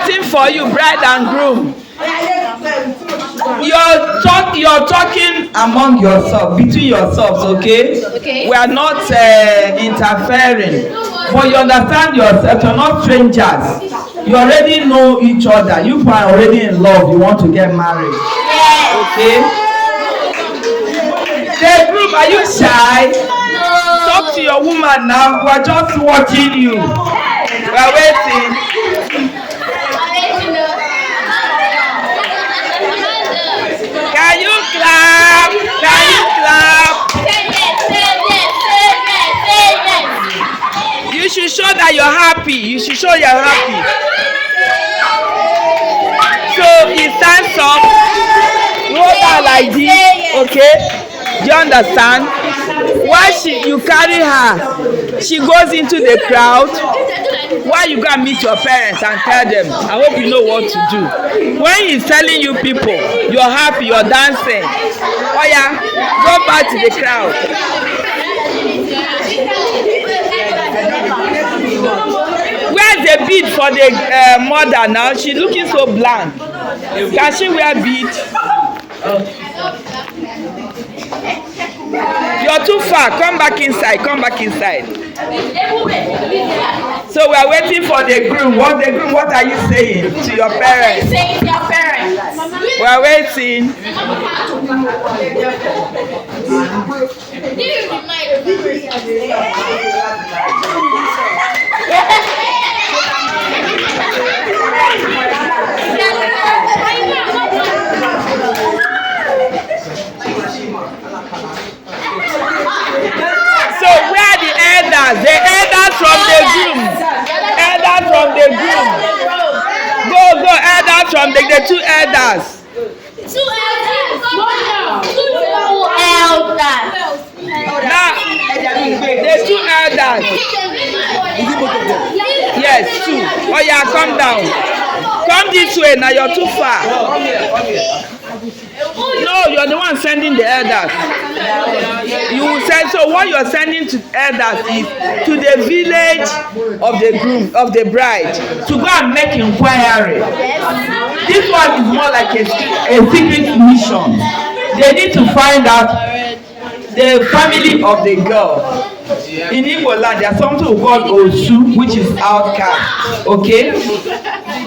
waiting for you, bride and groom. You're talking among yourself, between yourselves, okay? We are not interfering, but you understand yourself. You're not strangers. You already know each other. You are already in love. You want to get married, okay? The group, are you shy? Talk to your woman now. We're just watching you. We're waiting. Can you clap? Can you clap? You should show that you're happy. You should show you're happy. So he stands up, roll down like this, okay? Do you understand? While you carry her, she goes into the crowd. While you go and meet your parents and tell them, I hope you know what to do. When he's telling you people, you're happy, you're dancing. Oh yeah, go back to the crowd. Where's the bead for the mother now? She's looking so blank. Can she wear bead? You're too far. Come back inside. Come back inside. So we are waiting for the groom. What are you saying to your parents? We are waiting. So where are the elders? The elders from the groom. Elders from the groom. Go, elders from the two elders. Now, the two elders. Yes, two. Oh yeah, come down. Come this way now, you're too far. No, you're the one sending the elders. You will send, so what you're sending to elders is to the village of the groom, of the bride, to go and make inquiry. This one is more like a secret mission. They need to find out the family of the girl. In Igbo land, there's something called Osu, which is outcast. Okay?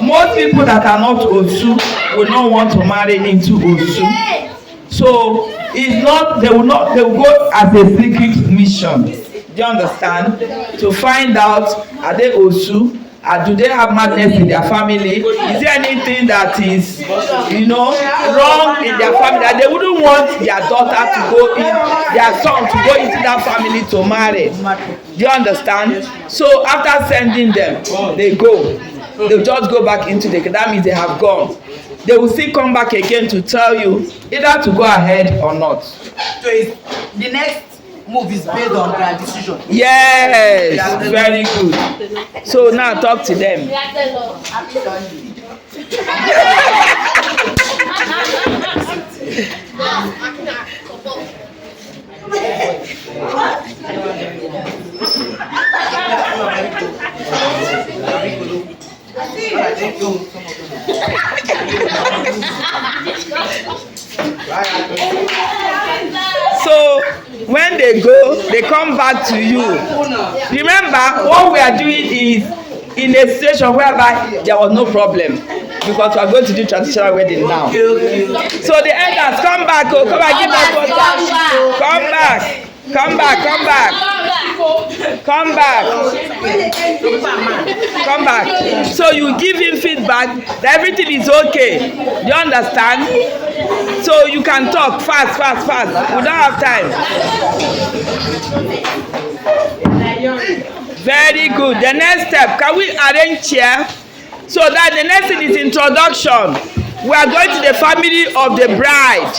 Most people that are not Osu will not want to marry into Osu. So it's not, they will go as a secret mission. Do you understand? To find out, are they Osu? Do they have madness in their family? Is there anything that is, wrong in their family that they wouldn't want their daughter to go in, their son to go into that family to marry? Do you understand? So after sending them, they go. They'll just go back into that means they have gone. They will still come back again to tell you either to go ahead or not. So the next move is based on their decision. Yes, very good. So now talk to them. So when they go, they come back to you. Remember, what we are doing is in a situation whereby there was no problem, because we are going to do traditional wedding now. So the elders, come back, come back, give us water. Come back. Come back, come back. Come back. Come back. So you give him feedback that everything is okay. Do you understand? So you can talk fast. We don't have time. Very good. The next step, can we arrange chair? So that the next thing is introduction. We are going to the family of the bride.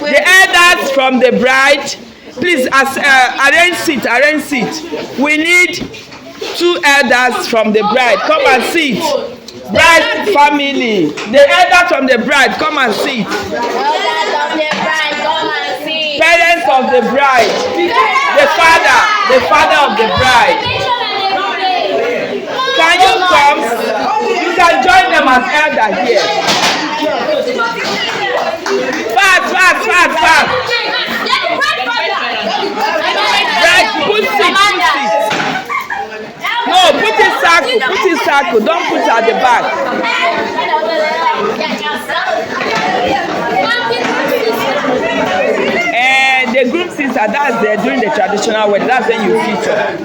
The elders from the bride. Please arrange seat. We need 2 elders from the bride. Come and sit. Bride family. The elders from the bride, come and sit. Parents of the bride. The father of the bride. Can you come? You can join them come as elder here. Fast. Right, put it. No, put it circle. Don't put it at the back. And the groom sister, that's there during the traditional wedding. That's when you feature.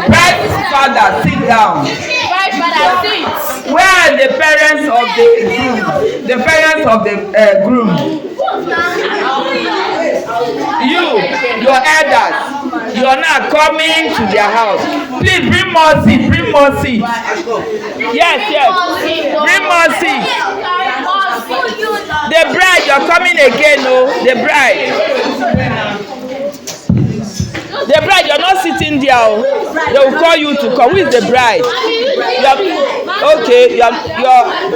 Bride's father, sit down. Where are the parents of the groom? The parents of the groom. Your elders, you're not coming to their house. Please bring more seat. Yes. Bring more seat. The bride, you're coming again, no? The bride, you're not sitting there. Oh. They will call you to come. Who is the bride?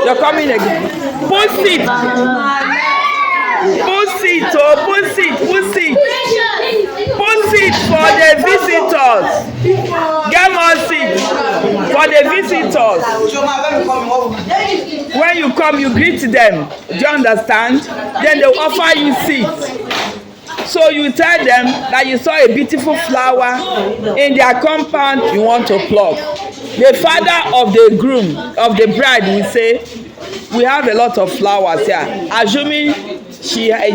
You're coming again. Put seat for the visitors. Get more seat for the visitors. When you come, you greet them. Do you understand? Then they will offer you seats. So you tell them that you saw a beautiful flower in their compound you want to pluck. The father of the groom, of the bride, will say, we have a lot of flowers here. Assuming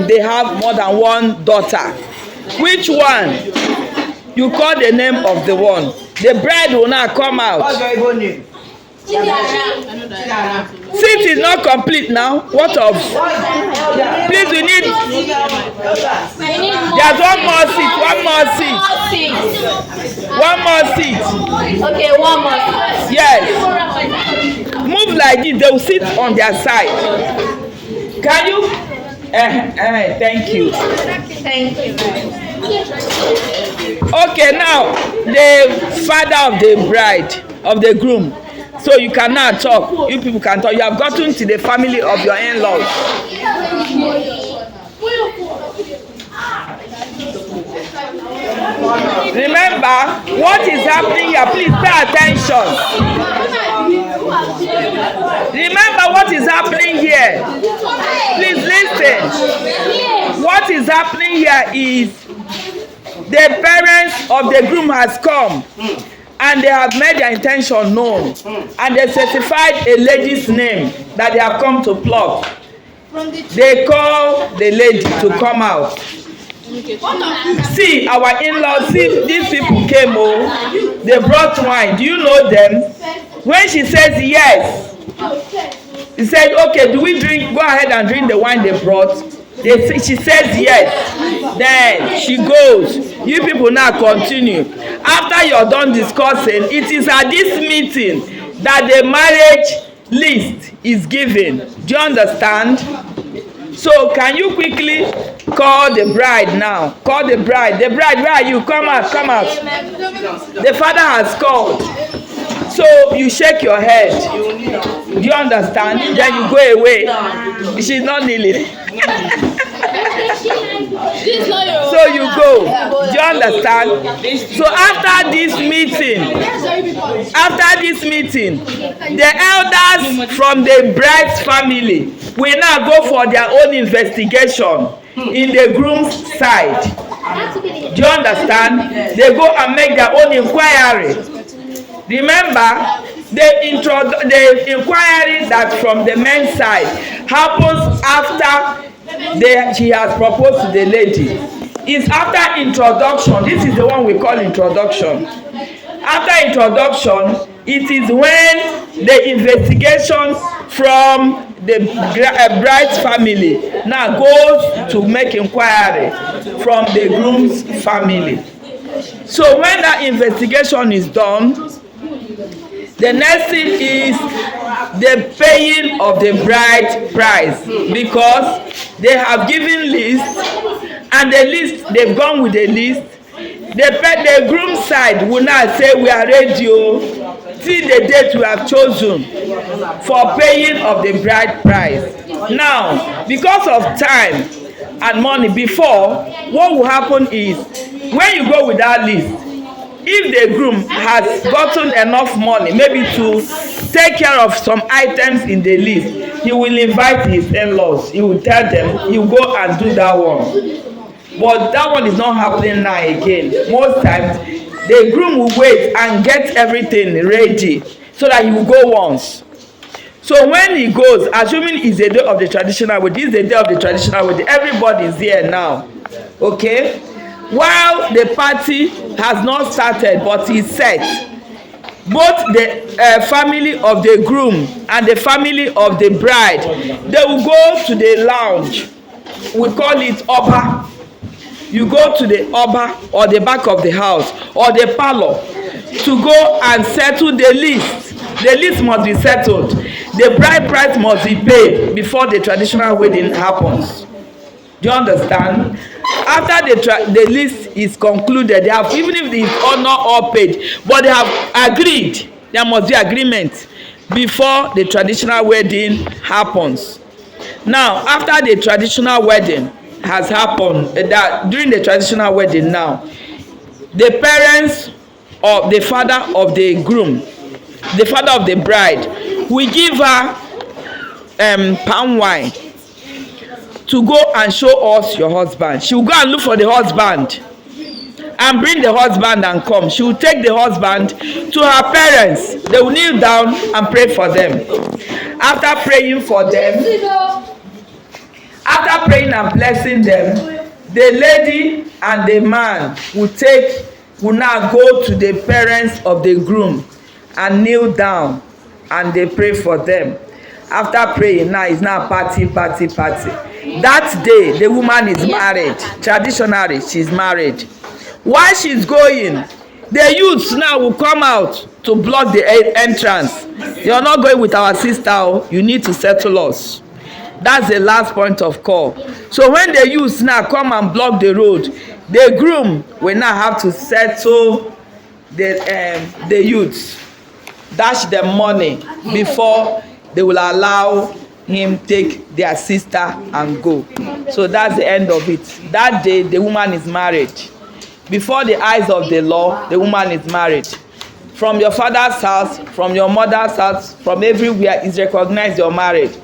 they have more than one daughter. Which one? You call the name of the one. The bride will not come out. What's your Igbo name? Seat is not complete now. What of? Please, we need. There's one more seat. Okay, one more. Yes. Move like this. They will sit on their side. Can you? Thank you. Okay, now the father of the bride, of the groom. So you cannot talk. You people can talk. You have gotten to the family of your in-laws. Remember what is happening here. Please pay attention. Remember what is happening here. Please listen. What is happening here is the parents of the groom has come. And they have made their intention known. And they certified a lady's name that they have come to pluck. They call the lady to come out. See, our in-laws, see, these people came, they brought wine. Do you know them? When she says yes, he said, okay, do we drink? Go ahead and drink the wine they brought. She says yes. Then she goes. You people now continue. After you're done discussing, it is at this meeting that the marriage list is given. Do you understand? So can you quickly call the bride now? Call the bride. The bride, where are you? Come out. The father has called. So you shake your head. Do you understand? Then you go away. She's not kneeling. So you go. Do you understand? So after this meeting, the elders from the bride's family will now go for their own investigation in the groom's side. Do you understand? They go and make their own inquiry. Remember, the inquiry that from the men's side happens after she has proposed to the lady. It's after introduction. This is the one we call introduction. After introduction, it is when the investigation from the bride's family now goes to make inquiry from the groom's family. So when that investigation is done, the next thing is the paying of the bride price, because they have given list, and the list, they've gone with the list. The groom side will not say, we are ready till the date we have chosen for paying of the bride price. Now, because of time and money, before, what will happen is, when you go with that list, if the groom has gotten enough money, maybe to take care of some items in the list, he will invite his in-laws. He will tell them he will go and do that one. But that one is not happening now again. Most times, the groom will wait and get everything ready so that he will go once. So when he goes, assuming it's the day of the traditional wedding, this is the day of the traditional wedding, everybody is here now. Okay? While the party has not started, but is set, both the family of the groom and the family of the bride, they will go to the lounge. We call it Oba. You go to the Oba or the back of the house or the parlor to go and settle the list. The list must be settled. The bride price must be paid before the traditional wedding happens. Do you understand? After the list is concluded, they have, even if the honor all paid, but they have agreed, there must be agreement before the traditional wedding happens. Now, after the traditional wedding has happened, during the traditional wedding now, the parents or the father of the groom, the father of the bride, will give her palm wine to go and show us your husband. She will go and look for the husband and bring the husband and come. She will take the husband to her parents. They will kneel down and pray for them. After praying for them, after praying and blessing them, the lady and the man will now go to the parents of the groom and kneel down and they pray for them. After praying, now it's now party. That day, the woman is married. Traditionally, she's married. While she's going, the youths now will come out to block the entrance. You're not going with our sister. Oh, you need to settle us. That's the last point of call. So when the youths now come and block the road, the groom will now have to settle the youths, dash them money before they will allow him take their sister and go. So that's the end of it. That day, the woman is married. Before the eyes of the law, the woman is married. From your father's house, from your mother's house, from everywhere, it's recognized you're married.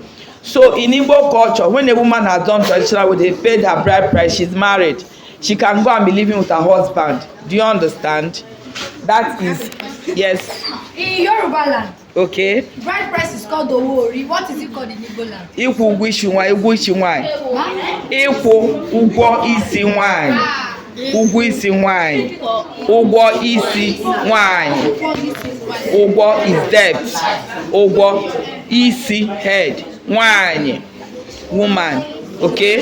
So in Igbo culture, when a woman has done traditional, they paid her bride price, she's married. She can go and be living with her husband. Do you understand? That is, yes. In Yoruba land, okay. bride price is called Owori. What is it called in Igbo land? Ịkwụ ụgwọ isi nwaanyị, ụgwọ isi nwaanyị. Ịkwụ ụgwọ isi nwaanyị, ụgwọ isi nwaanyị, ụgwọ isi nwaanyị. Ụgwọ is debt, ụgwọ isi head, nwaanyị, woman, okay?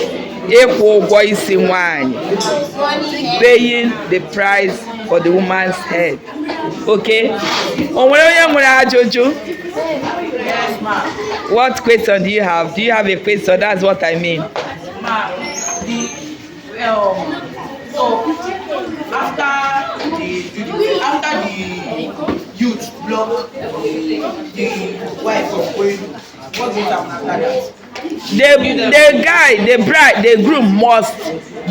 Ịkwụ ụgwọ isi nwaanyị, paying the price for the woman's head, okay? Onwere onye nwere ajụjụ? What question do you have? Do you have a question? That's what I mean. So after the youth block the wife of going, what will happen after that? The guy, the bride, the groom must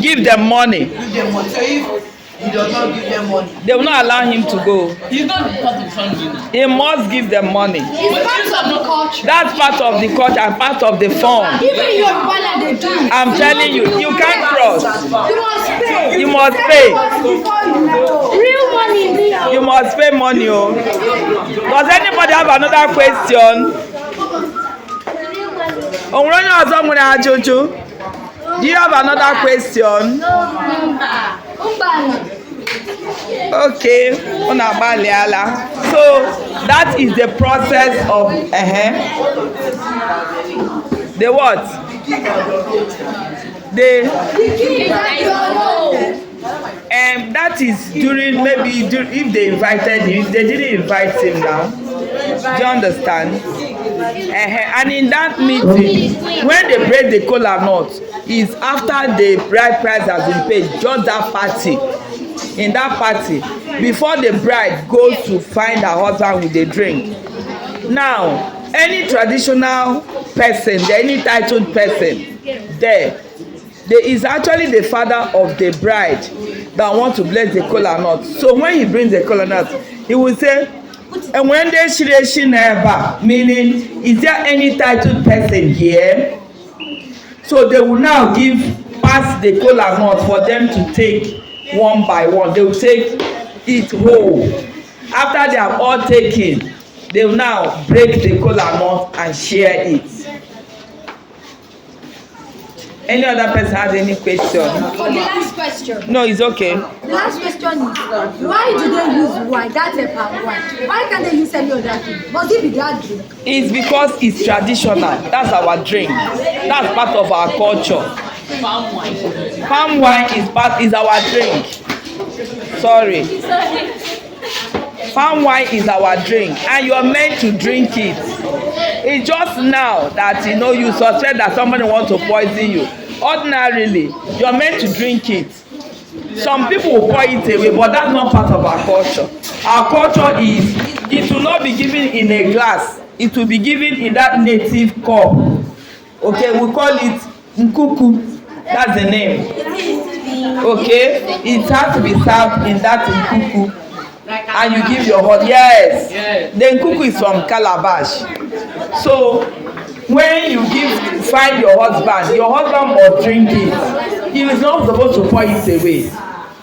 give them money. Give them money. So if he does not give them money, they will not allow him to go. He's not part of the family. He must give them money. It's part of the culture. That's part of the culture and part of the fun. Even in Yoruba land, they do it. I'm telling you, you can't cross. You must pay. You must pay. Before you go. Real money. You must pay money. Oh. Does anybody have another question? Do you have another question? Okay. So that is the process of the what? That is during if they invited him, if they didn't invite him now. Do you understand? And in that meeting, when they break the kola nut, is after the bride price has been paid, just that party. In that party, before the bride goes to find her husband with a drink. Now, any traditional person, any titled person there is actually the father of the bride that want to bless the kola nut. So when he brings the kola nut, he will say, and when they shireshi never, meaning, is there any titled person here? So they will now pass the kola nut for them to take one by one. They will take it whole. After they have all taken, they will now break the kola nut and share it. Any other person has any question? For the last question. No, it's okay. The last question is, why do they use wine? That's a palm wine. Why can't they use any other thing? Must it be that drink? It's because it's traditional. That's our drink. That's part of our culture. Palm wine is our drink. Sorry. Palm wine is our drink, and you are meant to drink it. It's just now that you suspect that somebody wants to poison you. Ordinarily, you are meant to drink it. Some people will pour it away, but that's not part of our culture. Our culture is, it will not be given in a glass. It will be given in that native cup. Okay, we call it nkuku. That's the name. Okay, it has to be served in that nkuku. And you give your husband. Yes. The nkuku is from Calabash. So when you find your husband must drink it. He is not supposed to pour it away.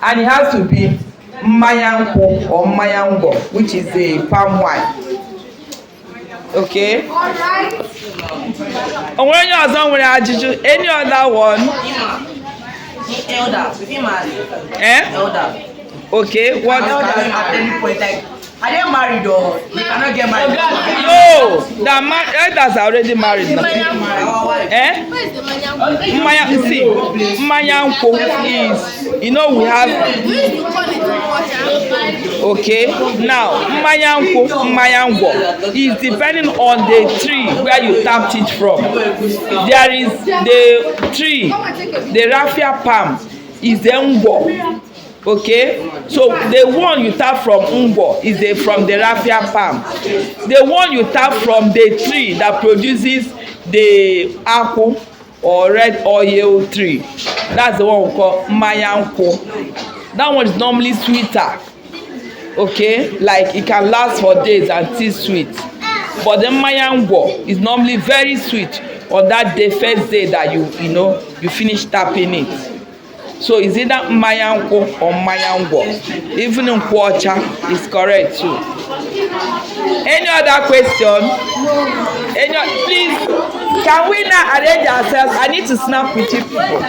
And it has to be mayanko or mayango, which is a palm wine. Okay? Alright. When you are any other one? Elder. Okay, what? At any point, like, are they married or they cannot get married? No, the elders are already married now. Mayanko is, we have. Okay, now Mayango is depending on the tree where you tapped it from. There is the tree, the raffia palm is the Ngwo. Okay, so the one you tap from Ngwo is from the raffia palm. The one you tap from the tree that produces the apple or red oil tree, that's the one we call Mayanko. That one is normally sweeter. Okay, like it can last for days and still sweet. But the Mayango is normally very sweet on that day, first day that you finish tapping it. So is either Mayanko or Mayango. Even in Kwacha is correct too. Any other question? Please, can we now arrange ourselves? I need to snap with you people.